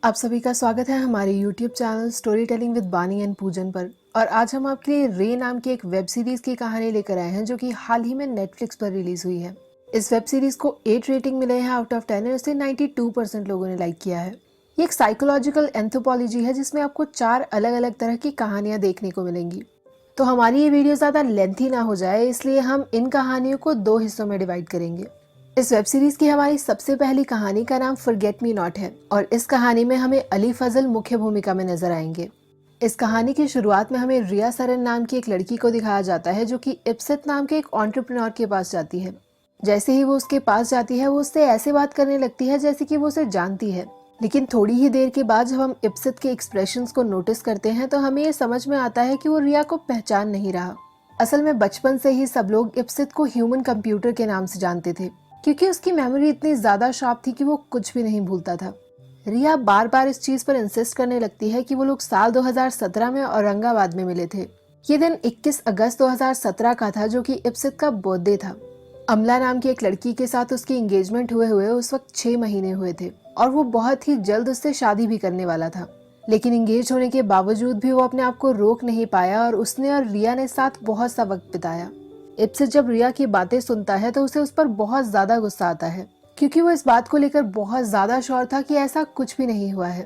आप सभी का स्वागत है हमारे YouTube channel story telling with बानी एंड पूजन पर। और आज हम आपके लिए रे नाम की एक वेब सीरीज की कहानी लेकर आए हैं जो कि हाल ही में नेटफ्लिक्स पर रिलीज हुई है। इस वेब सीरीज को 8 रेटिंग मिले हैं आउट ऑफ 10 और इसे 92% लोगों ने लाइक किया है। ये एक साइकोलॉजिकल एंथ्रोपोलॉजी है जिसमें आपको 4 अलग अलग तरह की कहानियां देखने को मिलेंगी। तो हमारी ये वीडियो ज़्यादा लेंथी ना हो जाए इसलिए हम इन कहानियों को 2 हिस्सों में डिवाइड करेंगे। इस वेब सीरीज की हमारी सबसे पहली कहानी का नाम फॉरगेट मी नॉट है और इस कहानी में हमें अली फजल मुख्य भूमिका में नजर आएंगे। इस कहानी की शुरुआत में हमें रिया सरन नाम की एक लड़की को दिखाया जाता है जो कि इप्सित नाम के एक एंटरप्रेन्योर के पास जाती है। जैसे ही वो उसके पास जाती है वो उससे ऐसे बात करने लगती है जैसे कि वो उसे जानती है। लेकिन थोड़ी ही देर के बाद जब हम इप्सित के एक्सप्रेशंस को नोटिस करते हैं तो हमें ये समझ में आता है कि वो रिया को पहचान नहीं रहा। असल में बचपन से ही सब लोग इप्सित को ह्यूमन कंप्यूटर के नाम से जानते थे क्योंकि उसकी मेमोरी इतनी ज्यादा शार्प थी कि वो कुछ भी नहीं भूलता था। रिया बार बार इस चीज पर इंसिस्ट करने लगती है कि वो लोग साल 2017 में औरंगाबाद में मिले थे। ये दिन 21 अगस्त 2017 का था जो कि इप्सित का बर्थडे था। अमला नाम की एक लड़की के साथ उसकी एंगेजमेंट हुए हुए उस वक्त 6 महीने हुए थे और वो बहुत ही जल्द उससे शादी भी करने वाला था। लेकिन एंगेज होने के बावजूद भी वो अपने आप को रोक नहीं पाया और उसने और रिया ने साथ बहुत सा वक्त बिताया। इप्सित जब रिया की बातें सुनता है तो उसे उस पर बहुत ज्यादा गुस्सा आता है क्योंकि वो इस बात को लेकर बहुत ज्यादा श्योर था कि ऐसा कुछ भी नहीं हुआ है।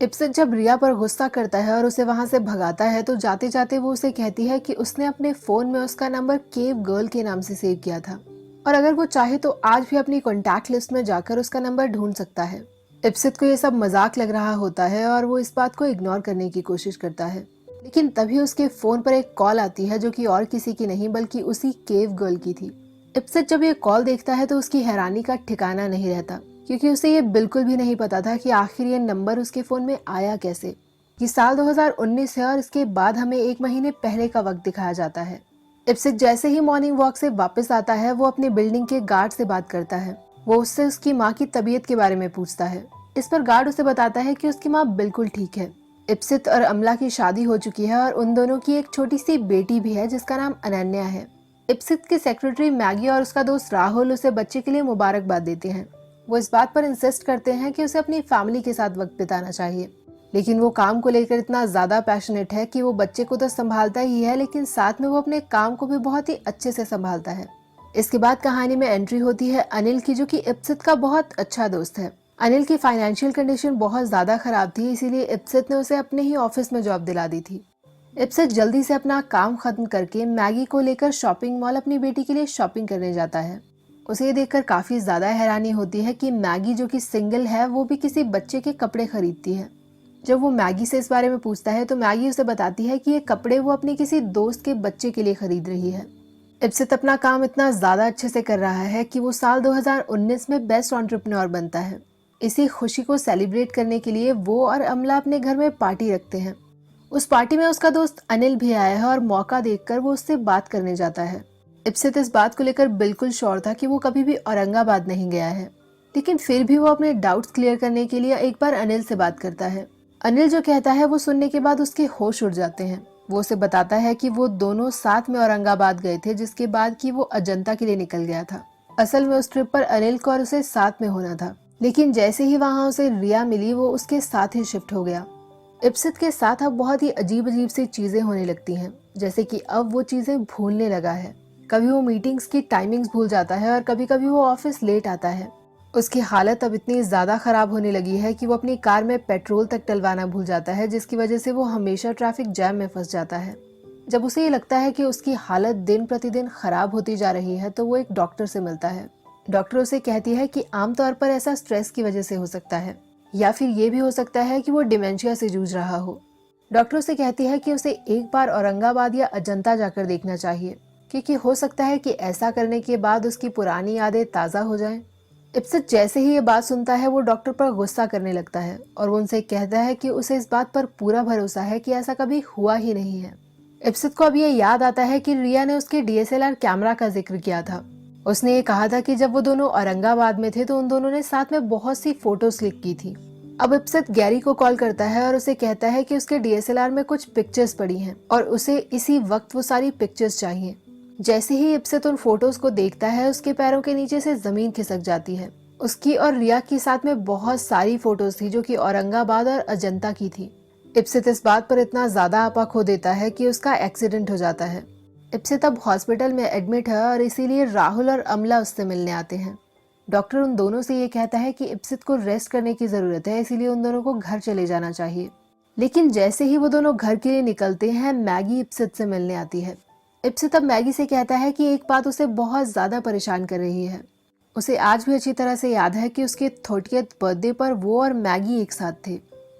इप्सित जब रिया पर गुस्सा करता है और उसे वहां से भगाता है तो जाते जाते वो उसे कहती है कि उसने अपने फोन में उसका नंबर केव गर्ल के नाम से सेव किया था और अगर वो चाहे तो आज भी अपनी कॉन्टैक्ट लिस्ट में जाकर उसका नंबर ढूंढ सकता है। इप्सित को ये सब मजाक लग रहा होता है और वो इस बात को इग्नोर करने की कोशिश करता है। लेकिन तभी उसके फोन पर एक कॉल आती है जो कि और किसी की नहीं बल्कि उसी केव गर्ल की थी। इप्सित जब ये कॉल देखता है तो उसकी हैरानी का ठिकाना नहीं रहता क्योंकि उसे ये बिल्कुल भी नहीं पता था कि आखिर ये नंबर उसके फोन में आया कैसे। ये साल 2019 है और इसके बाद हमें 1 महीने पहले का वक्त दिखाया जाता है। इप्सित जैसे ही मॉर्निंग वॉक से वापस आता है वो अपने बिल्डिंग के गार्ड से बात करता है। वो उससे उसकी माँ की तबीयत के बारे में पूछता है। इस पर गार्ड उसे बताता है कि उसकी माँ बिल्कुल ठीक है। इप्सित और अमला की शादी हो चुकी है और उन दोनों की एक छोटी सी बेटी भी है जिसका नाम अनन्या है। इप्सित की सेक्रेटरी मैगी और उसका दोस्त राहुल उसे बच्चे के लिए मुबारकबाद देते हैं। वो इस बात पर इंसिस्ट करते हैं कि उसे अपनी फैमिली के साथ वक्त बिताना चाहिए। लेकिन वो काम को लेकर इतना ज्यादा पैशनेट है कि वो बच्चे को तो संभालता ही है लेकिन साथ में वो अपने काम को भी बहुत ही अच्छे से संभालता है। इसके बाद कहानी में एंट्री होती है अनिल की जो कि इप्सित का बहुत अच्छा दोस्त है। अनिल की फाइनेंशियल कंडीशन बहुत ज्यादा खराब थी इसीलिए इप्सित ने उसे अपने ही ऑफिस में जॉब दिला दी थी। इप्सित जल्दी से अपना काम खत्म करके मैगी को लेकर शॉपिंग मॉल अपनी बेटी के लिए शॉपिंग करने जाता है। उसे ये देखकर काफी ज्यादा हैरानी होती है कि मैगी जो कि सिंगल है वो भी किसी बच्चे के कपड़े खरीदती है। जब वो मैगी से इस बारे में पूछता है तो मैगी उसे बताती है कि ये कपड़े वो अपने किसी दोस्त के बच्चे के लिए खरीद रही है। इप्सित अपना काम इतना ज्यादा अच्छे से कर रहा है कि वो साल 2019 में बेस्ट एंटरप्रेन्योर बनता है। इसी खुशी को सेलिब्रेट करने के लिए वो और अमला अपने घर में पार्टी रखते हैं। उस पार्टी में उसका दोस्त अनिल भी आया है और मौका देखकर वो उससे बात करने जाता है। इप्सित इस बात को लेकर बिल्कुल श्योर था कि वो कभी भी औरंगाबाद नहीं गया है, लेकिन फिर भी वो अपने डाउट्स क्लियर करने के लिए एक बार अनिल से बात करता है। अनिल जो कहता है वो सुनने के बाद उसके होश उड़ जाते हैं। वो उसे बताता है कि वो दोनों साथ में औरंगाबाद गए थे जिसके बाद कि वो अजंता के लिए निकल गया था। असल में उस ट्रिप पर अनिल को और उसे साथ में होना था, लेकिन जैसे ही वहां उसे रिया मिली वो उसके साथ ही शिफ्ट हो गया। इप्सित के साथ अब बहुत ही अजीब अजीब सी चीजें होने लगती हैं, जैसे कि अब वो चीजें भूलने लगा है। कभी वो मीटिंग्स की टाइमिंग्स भूल जाता है और कभी कभी वो ऑफिस लेट आता है। उसकी हालत अब इतनी ज्यादा खराब होने लगी है कि वो अपनी कार में पेट्रोल तक डलवाना भूल जाता है जिसकी वजह से वो हमेशा ट्रैफिक जैम में फंस जाता है। जब उसे ये लगता है कि उसकी हालत दिन प्रतिदिन खराब होती जा रही है तो वो एक डॉक्टर से मिलता है। डॉक्टर उसे कहती है कि आमतौर पर ऐसा स्ट्रेस की वजह से हो सकता है या फिर ये भी हो सकता है कि वो डिमेंशिया से जूझ रहा हो। डॉक्टर उसे कहती है कि उसे एक बार औरंगाबाद या अजंता जाकर देखना चाहिए क्योंकि हो सकता है कि ऐसा करने के बाद उसकी पुरानी यादें ताज़ा हो जाएं। इप्सित जैसे ही ये बात सुनता है वो डॉक्टर पर गुस्सा करने लगता है और वो उनसे कहता है कि उसे इस बात पर पूरा भरोसा है कि ऐसा कभी हुआ ही नहीं है। इप्सित को अब ये याद आता है कि रिया ने उसके डीएसएलआर कैमरा का जिक्र किया था। उसने ये कहा था कि जब वो दोनों औरंगाबाद में थे तो उन दोनों ने साथ में बहुत सी फोटोज क्लिक की थी। अब इप्सित गैरी को कॉल करता है और उसे कहता है कि उसके डीएसएलआर में कुछ पिक्चर्स पड़ी हैं और उसे इसी वक्त वो सारी पिक्चर्स चाहिए। जैसे ही इप्सित उन फोटोज को देखता है उसके पैरों के नीचे से जमीन खिसक जाती है। उसकी और रिया के साथ में बहुत सारी फोटोज थी जो कि औरंगाबाद और अजंता की थी। इप्सित इस बात पर इतना ज्यादा आपा खो देता है कि उसका एक्सीडेंट हो जाता है। इप्सित अब हॉस्पिटल में एडमिट है और इसीलिए राहुल और अमला उससे मिलने आते हैं। डॉक्टर उन दोनों से ये कहता है कि इप्सित को रेस्ट करने की जरूरत है, इसीलिए उन दोनों को घर चले जाना चाहिए। लेकिन जैसे ही वो दोनों घर के लिए निकलते हैं, मैगी इप्सित से मिलने आती है। इप्सित अब मैगी से कहता है कि एक बात उसे बहुत ज्यादा परेशान कर रही है। उसे आज भी अच्छी तरह से याद है कि उसके 30th बर्थडे पर वो और मैगी एक साथ थे।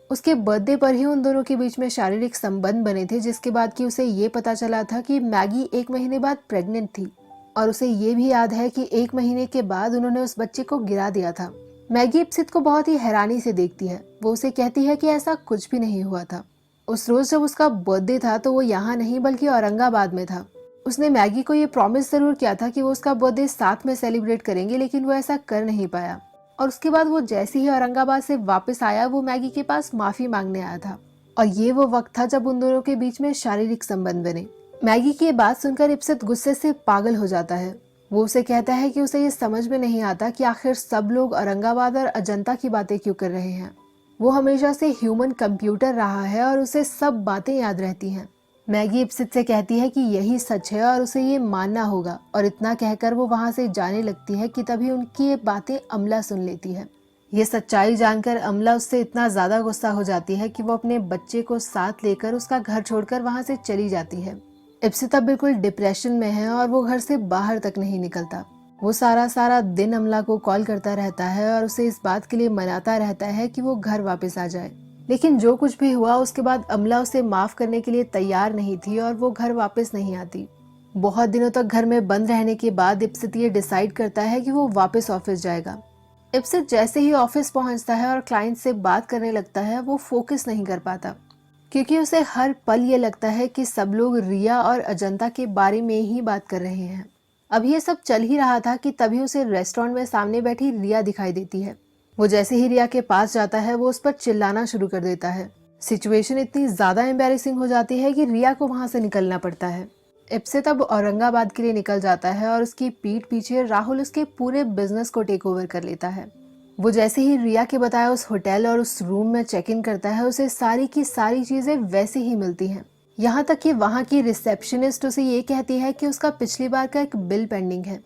उसके बर्थडे पर ही उन दोनों के बीच में शारीरिक संबंध बने थे, जिसके बाद कि उसे ये पता चला था कि मैगी 1 महीने बाद प्रेग्नेंट थी। और उसे ये भी याद है कि 1 महीने के बाद उन्होंने उस बच्चे को गिरा दिया था। मैगी इप्सित को बहुत ही हैरानी से देखती है। वो उसे कहती है कि ऐसा कुछ भी नहीं हुआ था। उस रोज जब उसका बर्थडे था तो वो यहाँ नहीं बल्कि औरंगाबाद में था। उसने मैगी को ये प्रॉमिस जरूर किया था कि वो उसका बर्थडे साथ में सेलिब्रेट करेंगे, लेकिन वो ऐसा कर नहीं पाया। और उसके बाद वो जैसे ही औरंगाबाद से वापस आया, वो मैगी के पास माफी मांगने आया था। और ये वो वक्त था जब उन दोनों के बीच में शारीरिक संबंध बने। मैगी की ये बात सुनकर इप्सित गुस्से से पागल हो जाता है। वो उसे कहता है कि उसे ये समझ में नहीं आता कि आखिर सब लोग औरंगाबाद और अजंता की बातें क्यों कर रहे हैं। वो हमेशा से ह्यूमन कंप्यूटर रहा है और उसे सब बातें याद रहती हैं। मैगी इप्सित से कहती है कि यही सच है और उसे ये मानना होगा, और इतना कहकर वो वहां से जाने लगती है कि तभी उनकी ये बातें अमला सुन लेती है। ये सच्चाई जानकर अमला उससे इतना ज्यादा गुस्सा हो जाती है कि वो अपने बच्चे को साथ लेकर उसका घर छोड़कर वहां से चली जाती है। इप्सित अब बिल्कुल डिप्रेशन में है और वो घर से बाहर तक नहीं निकलता। वो सारा दिन अमला को कॉल करता रहता है और उसे इस बात के लिए मनाता रहता है कि वो घर वापस आ जाए। लेकिन जो कुछ भी हुआ उसके बाद अमला उसे माफ करने के लिए तैयार नहीं थी और वो घर वापस नहीं आती। बहुत दिनों तक घर में बंद रहने के बाद इप्सित ये डिसाइड करता है कि वो वापस ऑफिस जाएगा। इप्सित जैसे ही ऑफिस पहुंचता है और क्लाइंट से बात करने लगता है, वो फोकस नहीं कर पाता, क्योंकि उसे हर पल ये लगता है कि सब लोग रिया और अजंता के बारे में ही बात कर रहे हैं। अब ये सब चल ही रहा था कि तभी उसे रेस्टोरेंट में सामने बैठी रिया दिखाई देती है। वो जैसे ही रिया के पास जाता है, वो उस पर चिल्लाना शुरू कर देता है। सिचुएशन इतनी ज्यादा एम्बैरेसिंग हो जाती है कि रिया को वहां से निकलना पड़ता है। इप्सित अब औरंगाबाद के लिए निकल जाता है और उसकी पीठ पीछे राहुल उसके पूरे बिजनेस को टेक ओवर कर लेता है। वो जैसे ही रिया के बताया उस होटल और उस रूम में चेक इन करता है, उसे सारी की सारी चीजें वैसे ही मिलती हैं। यहाँ तक कि वहाँ की रिसेप्शनिस्ट उसे ये कहती है कि उसका पिछली बार का एक बिल पेंडिंग है।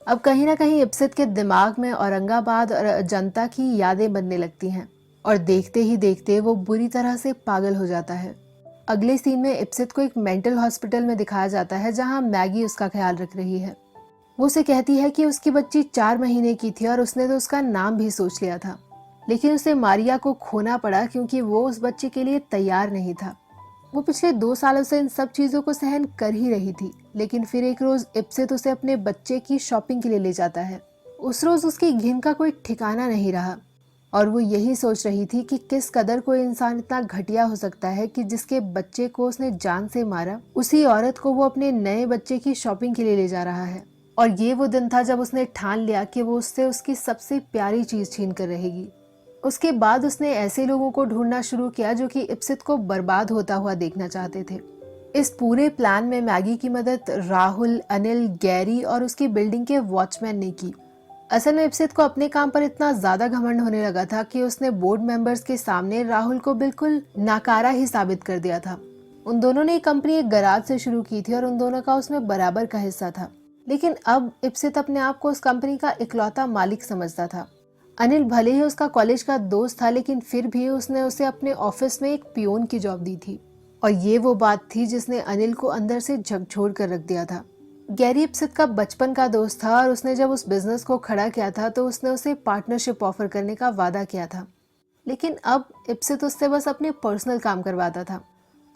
अब कहीं ना कहीं इप्सित के दिमाग में औरंगाबाद और अजंता की यादें बनने लगती हैं और देखते ही देखते वो बुरी तरह से पागल हो जाता है। अगले सीन में इप्सित को एक मेंटल हॉस्पिटल में दिखाया जाता है, जहाँ मैगी उसका ख्याल रख रही है। वो उसे कहती है कि उसकी बच्ची 4 महीने की थी और उसने तो उसका नाम भी सोच लिया था, लेकिन उसे मारिया को खोना पड़ा क्योंकि वो उस बच्चे के लिए तैयार नहीं था। वो पिछले 2 सालों से इन सब चीजों को सहन कर ही रही थी, लेकिन फिर एक रोज इप्सित उसे अपने बच्चे की शॉपिंग के लिए ले जाता है। उस रोज उसकी घिन का कोई ठिकाना नहीं रहा और वो यही सोच रही थी कि किस कदर कोई इंसान इतना घटिया हो सकता है कि जिसके बच्चे को उसने जान से मारा, उसी औरत को वो अपने नए बच्चे की शॉपिंग के लिए ले जा रहा है। और ये वो दिन था जब उसने ठान लिया कि वो उससे उसकी सबसे प्यारी चीज छीन कर रहेगी। उसके बाद उसने ऐसे लोगों को ढूंढना शुरू किया जो कि इप्सित को बर्बाद होता हुआ देखना चाहते थे। इस पूरे प्लान में मैगी की मदद राहुल, अनिल, गैरी और उसकी बिल्डिंग के वॉचमैन ने की। असल में इप्सित को अपने काम पर इतना ज्यादा घमंड होने लगा था कि उसने बोर्ड मेंबर्स के सामने राहुल को बिल्कुल नाकारा ही साबित कर दिया था। उन दोनों ने कंपनी एक गराज से शुरू की थी और उन दोनों का उसमें बराबर का हिस्सा था, लेकिन अब इप्सित अपने आप को उस कंपनी का इकलौता मालिक समझता था। अनिल भले ही उसका कॉलेज का दोस्त था, लेकिन फिर भी उसने उसे अपने ऑफिस में एक पियोन की जॉब दी थी और ये वो बात थी जिसने अनिल को अंदर से झकझोर कर रख दिया था। गैरी इप्सित का बचपन का दोस्त था और उसने जब उस बिजनेस को खड़ा किया था तो उसने उसे पार्टनरशिप ऑफर करने का वादा किया था, लेकिन अब इप्सित उससे बस अपने पर्सनल काम करवाता था।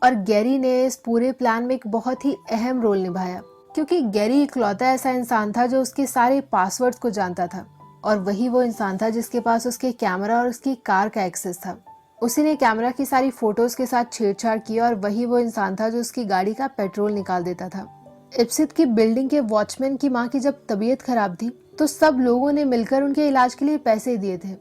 और गैरी ने इस पूरे प्लान में एक बहुत ही अहम रोल निभाया, क्योंकि गैरी इकलौता ऐसा इंसान था जो उसके सारे पासवर्ड्स को जानता था और वही वो इंसान था जिसके पास उसके कैमरा और उसकी कार का एक्सेस था। उसी ने कैमरा की सारी फोटोज के साथ छेड़छाड़ की और वही वो इंसान था जो उसकी गाड़ी का पेट्रोल निकाल देता था। इप्सित की बिल्डिंग के वॉचमैन की माँ की जब तबीयत खराब थी तो सब लोगों ने मिलकर उनके इलाज के लिए पैसे दिए थे,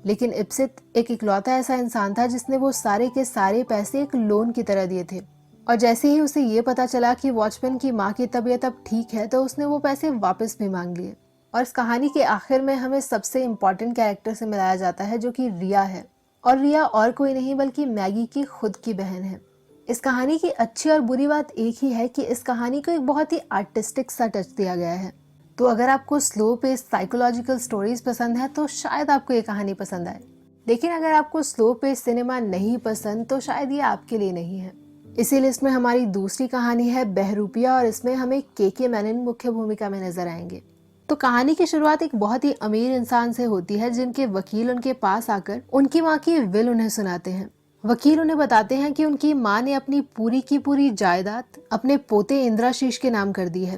लेकिन इप्सित एक इकलौता ऐसा इंसान था जिसने वो सारे के सारे पैसे एक लोन की तरह दिए थे। और जैसे ही उसे ये पता चला कि वॉचमैन की माँ की तबीयत अब ठीक है तो उसने वो पैसे वापस भी मांग लिए और इस कहानी के आखिर में हमें सबसे इम्पोर्टेंट कैरेक्टर से मिलाया जाता है जो कि रिया है। और रिया और कोई नहीं बल्कि मैगी की खुद की बहन है। इस कहानी की अच्छी और बुरी बात एक ही है कि इस कहानी को एक बहुत ही आर्टिस्टिक सा टच दिया गया है। तो अगर आपको स्लो पेस साइकोलॉजिकल स्टोरीज पसंद है तो शायद आपको ये कहानी पसंद आए, लेकिन अगर आपको स्लो पेस सिनेमा नहीं पसंद तो शायद ये आपके लिए नहीं है। इसी लिस्ट में हमारी दूसरी कहानी है बहरूपिया और इसमें हमें के मेनन मुख्य भूमिका में नजर आएंगे। तो कहानी की शुरुआत एक बहुत ही अमीर इंसान से होती है जिनके वकील उनके पास आकर उनकी माँ की विल उन्हें सुनाते हैं। वकील उन्हें बताते हैं कि उनकी माँ ने अपनी पूरी की पूरी जायदाद अपने पोते इंद्राशीष के नाम कर दी है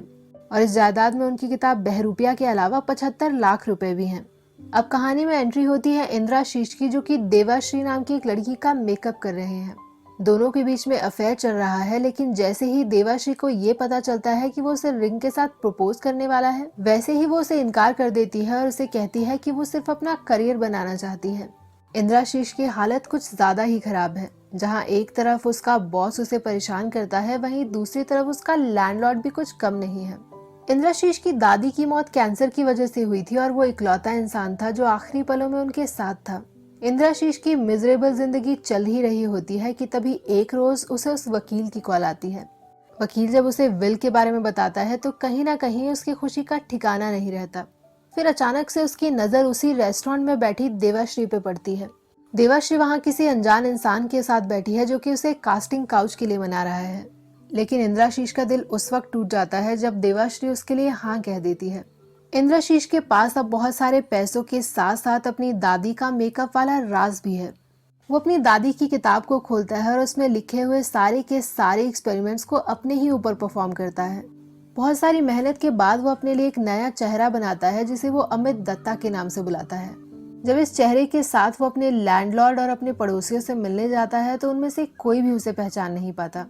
और इस जायदाद में उनकी किताब बहरूपिया के अलावा 75 लाख रुपए भी हैं। अब कहानी में एंट्री होती है इंद्राशीष की, जो कि देवाश्री नाम की एक लड़की का मेकअप कर रहे हैं। दोनों के बीच में अफेयर चल रहा है, लेकिन जैसे ही देवाश्री को ये पता चलता है कि वो उसे रिंग के साथ प्रपोज करने वाला है, वैसे ही वो उसे इनकार कर देती है और उसे कहती है कि वो सिर्फ अपना करियर बनाना चाहती है। इंद्राशीष की हालत कुछ ज्यादा ही खराब है। जहाँ एक तरफ उसका बॉस उसे परेशान करता है, वहीं दूसरी तरफ उसका लैंडलॉर्ड भी कुछ कम नहीं है। इंद्राशीष की दादी की मौत कैंसर की वजह से हुई थी और वो इकलौता इंसान था जो आखिरी पलों में उनके साथ था। इंद्राशीष की मिजरेबल जिंदगी चल ही रही होती है कि तभी एक रोज उसे उस वकील की कॉल आती है। वकील जब उसे विल के बारे में बताता है तो कहीं ना कहीं उसकी खुशी का ठिकाना नहीं रहता। फिर अचानक से उसकी नजर उसी रेस्टोरेंट में बैठी देवाश्री पे पड़ती है। देवाश्री वहाँ किसी अनजान इंसान के साथ बैठी है जो कि उसे कास्टिंग काउच के लिए मना रहा है, लेकिन इंद्राशीष का दिल उस वक्त टूट जाता है जब देवाश्री उसके लिए हाँ कह देती है। इंद्राशीष के पास अब बहुत सारे पैसों के साथ साथ अपनी दादी का मेकअप वाला राज भी है। वो अपनी दादी की किताब को खोलता है और उसमें लिखे हुए सारे के सारे एक्सपेरिमेंट्स को अपने ही ऊपर परफॉर्म करता है। बहुत सारी मेहनत के बाद वो अपने लिए एक नया चेहरा बनाता है जिसे वो अमित दत्ता के नाम से बुलाता है। जब इस चेहरे के साथ वो अपने लैंडलॉर्ड और अपने पड़ोसियों से मिलने जाता है तो उनमें से कोई भी उसे पहचान नहीं पाता।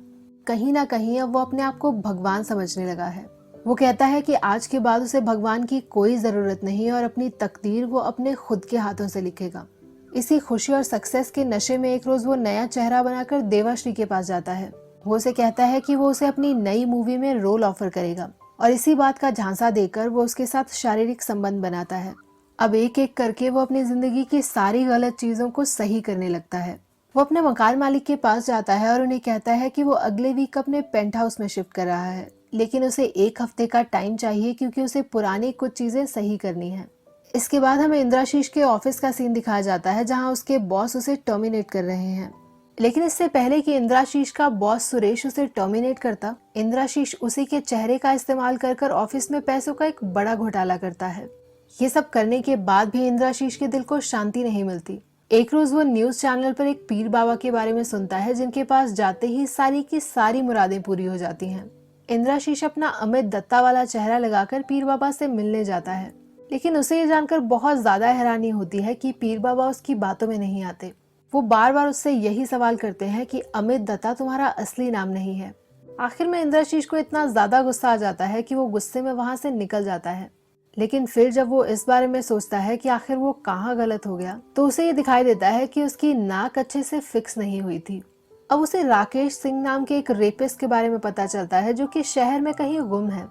कहीं ना कहीं अब वो अपने आप को भगवान समझने लगा है। वो कहता है कि आज के बाद उसे भगवान की कोई जरूरत नहीं और अपनी तकदीर वो अपने खुद के हाथों से लिखेगा। इसी खुशी और सक्सेस के नशे में एक रोज वो नया चेहरा बनाकर देवाश्री के पास जाता है। वो उसे कहता है कि वो उसे अपनी नई मूवी में रोल ऑफर करेगा और इसी बात का झांसा देकर वो उसके साथ शारीरिक संबंध बनाता है। अब एक एक करके वो अपनी जिंदगी की सारी गलत चीजों को सही करने लगता है। वो अपने मकान मालिक के पास जाता है और उन्हें कहता है कि वो अगले वीक अपने पेंट हाउस में शिफ्ट कर रहा है, लेकिन उसे 1 हफ्ते का टाइम चाहिए क्योंकि उसे पुरानी कुछ चीजें सही करनी है। इसके बाद हमें इंद्राशीष के ऑफिस का सीन दिखाया जाता है जहां उसके बॉस उसे टर्मिनेट कर रहे हैं। लेकिन इससे पहले कि इंद्राशीष का बॉस सुरेश उसे टर्मिनेट करता, इंद्राशीष उसी के चेहरे का इस्तेमाल कर ऑफिस में पैसों का एक बड़ा घोटाला करता है। ये सब करने के बाद भी इंद्राशीष के दिल को शांति नहीं मिलती। एक रोज वो न्यूज चैनल पर एक पीर बाबा के बारे में सुनता है जिनके पास जाते ही सारी की सारी मुरादें पूरी हो जाती हैं। इंद्राशीष अपना अमित दत्ता वाला चेहरा लगाकर पीर बाबा से मिलने जाता है, लेकिन उसे ये जानकर बहुत ज्यादा हैरानी होती है कि पीर बाबा उसकी बातों में नहीं आते। वो बार बार उससे यही सवाल करते हैं कि अमित दत्ता तुम्हारा असली नाम नहीं है। आखिर में इंद्राशीष को इतना ज्यादा गुस्सा आ जाता है कि वो गुस्से में वहां से निकल जाता है। लेकिन फिर जब वो इस बारे में सोचता है कि आखिर वो कहाँ गलत हो गया, तो उसे ये दिखाई देता है कि उसकी नाक अच्छे से फिक्स नहीं हुई थी। अब उसे राकेश सिंह नाम के एक रेपिस्ट के बारे में पता चलता है जो कि शहर में कहीं गुम है।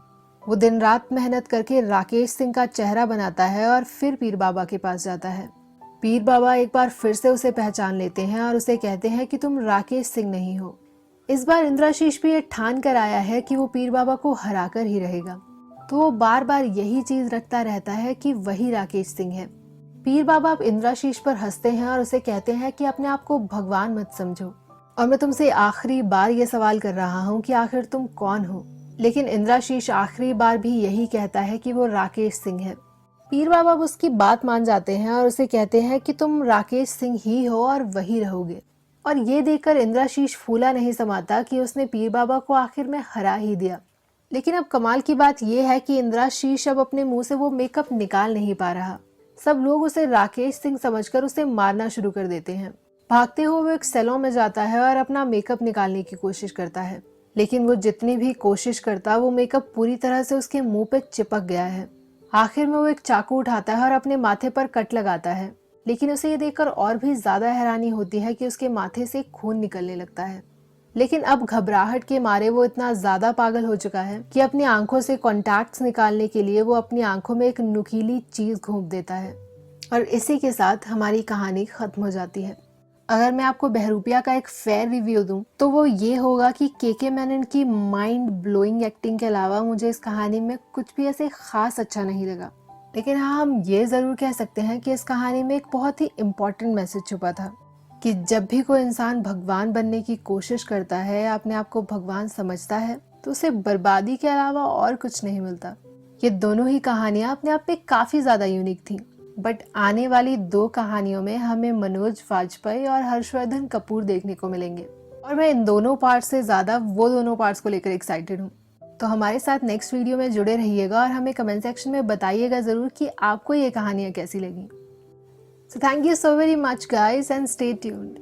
वो दिन रात मेहनत करके राकेश सिंह का चेहरा बनाता है और फिर पीर बाबा के पास जाता है। पीर बाबा एक बार फिर से उसे पहचान लेते हैं और उसे कहते हैं कि तुम राकेश सिंह नहीं हो। इस बार इंद्राशीष भी ये ठान कर आया है कि वो पीर बाबा को हराकर ही रहेगा, तो वो बार बार यही चीज रखता रहता है कि वही राकेश सिंह है। पीर बाबा अब इंद्राशीष पर हंसते हैं और उसे कहते हैं कि अपने आप को भगवान मत समझो और मैं तुमसे आखिरी बार ये सवाल कर रहा हूँ कि आखिर तुम कौन हो। लेकिन इंद्राशीष आखिरी बार भी यही कहता है कि वो राकेश सिंह है। पीर बाबा अब उसकी बात मान जाते हैं और उसे कहते हैं कि तुम राकेश सिंह ही हो और वही रहोगे। और ये देखकर इंद्राशीष फूला नहीं समाता कि उसने पीर बाबा को आखिर में हरा ही दिया। लेकिन अब कमाल की बात यह है कि इंद्राशीष अब अपने मुंह से वो मेकअप निकाल नहीं पा रहा। सब लोग उसे राकेश सिंह समझकर उसे मारना शुरू कर देते हैं। भागते हुए वो एक सैलून में जाता है और अपना मेकअप निकालने की कोशिश करता है, लेकिन वो जितनी भी कोशिश करता वो मेकअप पूरी तरह से उसके मुंह पे चिपक गया है। आखिर में वो एक चाकू उठाता है और अपने माथे पर कट लगाता है, लेकिन उसे ये देखकर और भी ज्यादा हैरानी होती है कि उसके माथे से खून निकलने लगता है। लेकिन अब घबराहट के मारे वो इतना ज्यादा पागल हो चुका है कि अपनी आंखों से कॉन्टैक्ट्स निकालने के लिए वो अपनी आंखों में एक नुकीली चीज घोंप देता है और इसी के साथ हमारी कहानी खत्म हो जाती है। अगर मैं आपको बहरूपिया का एक फेयर रिव्यू दूं तो वो ये होगा कि के मेनन की माइंड ब्लोइंग एक्टिंग के अलावा मुझे इस कहानी में कुछ भी ऐसे खास अच्छा नहीं लगा। लेकिन हाँ, हम ये ज़रूर कह सकते हैं कि इस कहानी में एक बहुत ही इम्पोर्टेंट मैसेज छुपा था कि जब भी कोई इंसान भगवान बनने की कोशिश करता है या अपने आप को भगवान समझता है तो उसे बर्बादी के अलावा और कुछ नहीं मिलता। ये दोनों ही कहानियाँ अपने आप में काफ़ी ज़्यादा यूनिक थी, बट आने वाली 2 कहानियों में हमें मनोज वाजपेयी और हर्षवर्धन कपूर देखने को मिलेंगे और मैं इन दोनों पार्ट्स से ज़्यादा वो दोनों पार्ट्स को लेकर एक्साइटेड हूँ। तो हमारे साथ नेक्स्ट वीडियो में जुड़े रहिएगा और हमें कमेंट सेक्शन में बताइएगा ज़रूर कि आपको ये कहानियाँ कैसी लगी। So thank you so very much guys and stay tuned.